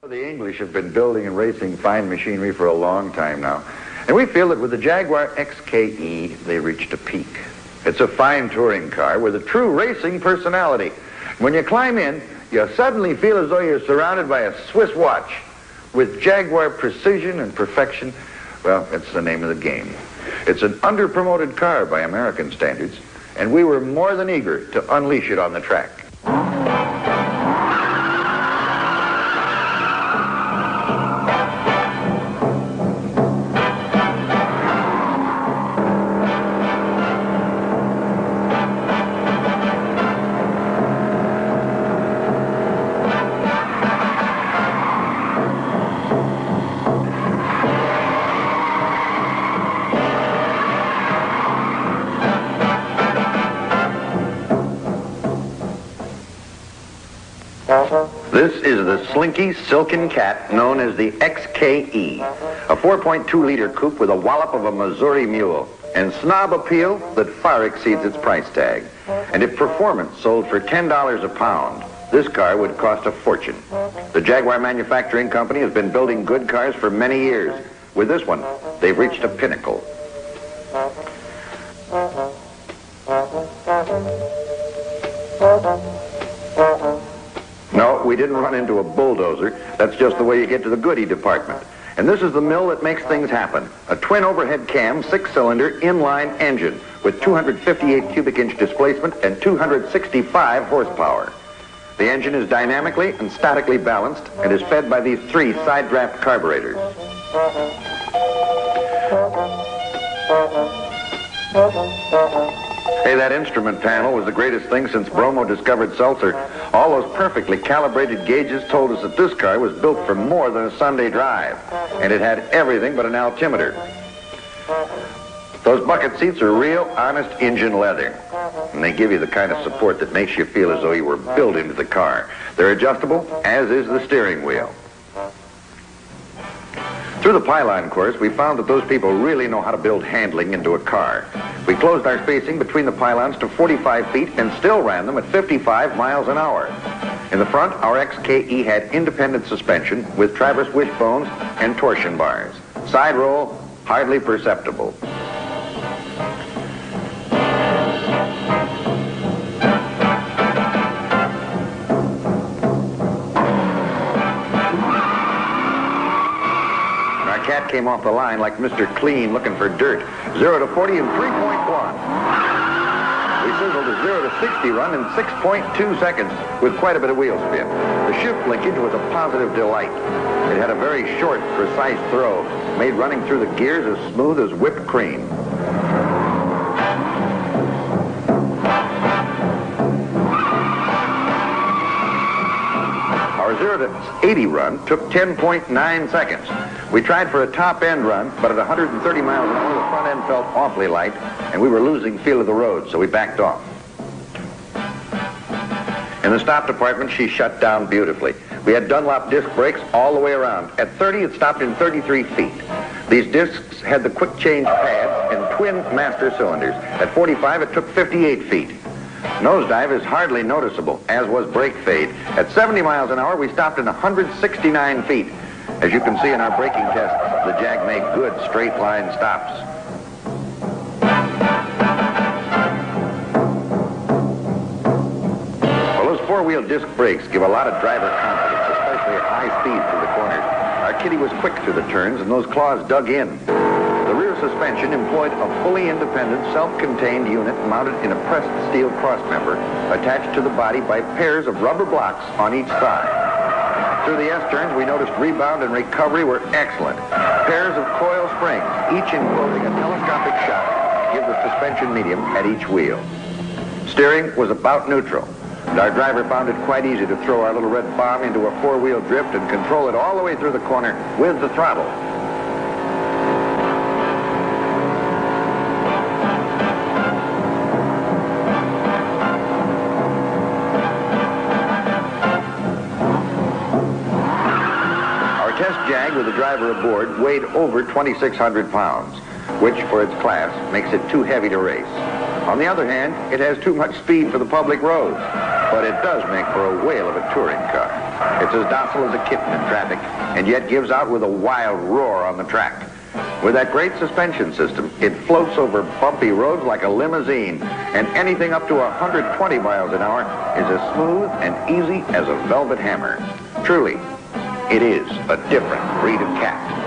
The English have been building and racing fine machinery for a long time now, and we feel that with the Jaguar XKE, they reached a peak. It's a fine touring car with a true racing personality. When you climb in, you suddenly feel as though you're surrounded by a Swiss watch. With Jaguar precision and perfection, well, it's the name of the game. It's an under-promoted car by American standards, and we were more than eager to unleash it on the track. This is the slinky, silken cat known as the XKE, a 4.2-liter coupe with a wallop of a Missouri mule, and snob appeal that far exceeds its price tag. And if performance sold for $10 a pound, this car would cost a fortune. The Jaguar Manufacturing Company has been building good cars for many years. With this one, they've reached a pinnacle. No, we didn't run into a bulldozer. That's just the way you get to the goodie department. And this is the mill that makes things happen. A twin overhead cam, 6-cylinder, inline engine with 258 cubic inch displacement and 265 horsepower. The engine is dynamically and statically balanced and is fed by these 3 side draft carburetors. Hey, that instrument panel was the greatest thing since Bromo discovered seltzer. All those perfectly calibrated gauges told us that this car was built for more than a Sunday drive. And it had everything but an altimeter. Those bucket seats are real, honest engine leather. And they give you the kind of support that makes you feel as though you were built into the car. They're adjustable, as is the steering wheel. Through the pylon course, we found that those people really know how to build handling into a car. We closed our spacing between the pylons to 45 feet and still ran them at 55 miles an hour. In the front, our XKE had independent suspension with traverse wishbones and torsion bars. Side roll, hardly perceptible. Cat came off the line like Mr. Clean looking for dirt. 0 to 40 in 3.1. We sizzled a 0 to 60 run in 6.2 seconds with quite a bit of wheel spin. The shift linkage was a positive delight. It had a very short, precise throw, made running through the gears as smooth as whipped cream. Our 0 to 80 run took 10.9 seconds. We tried for a top-end run, but at 130 miles an hour, the front end felt awfully light, and we were losing feel of the road, so we backed off. In the stop department, she shut down beautifully. We had Dunlop disc brakes all the way around. At 30, it stopped in 33 feet. These discs had the quick change pads and twin master cylinders. At 45, it took 58 feet. Nosedive is hardly noticeable, as was brake fade. At 70 miles an hour, we stopped in 169 feet. As you can see in our braking tests, the Jag made good straight line stops. Well, those four-wheel disc brakes give a lot of driver confidence, especially at high speed through the corners. Our kitty was quick through the turns, and those claws dug in. The rear suspension employed a fully independent, self-contained unit mounted in a pressed steel crossmember attached to the body by pairs of rubber blocks on each side. Through the S-turns, we noticed rebound and recovery were excellent. Pairs of coil springs, each enclosing a telescopic shock, give the suspension medium at each wheel. Steering was about neutral, and our driver found it quite easy to throw our little red bomb into a four-wheel drift and control it all the way through the corner with the throttle. Jag with the driver aboard weighed over 2,600 pounds, which for its class makes it too heavy to race. On the other hand, it has too much speed for the public roads, but it does make for a whale of a touring car. It's as docile as a kitten in traffic, and yet gives out with a wild roar on the track. With that great suspension system, it floats over bumpy roads like a limousine, and anything up to 120 miles an hour is as smooth and easy as a velvet hammer. Truly, it is a different breed of cat.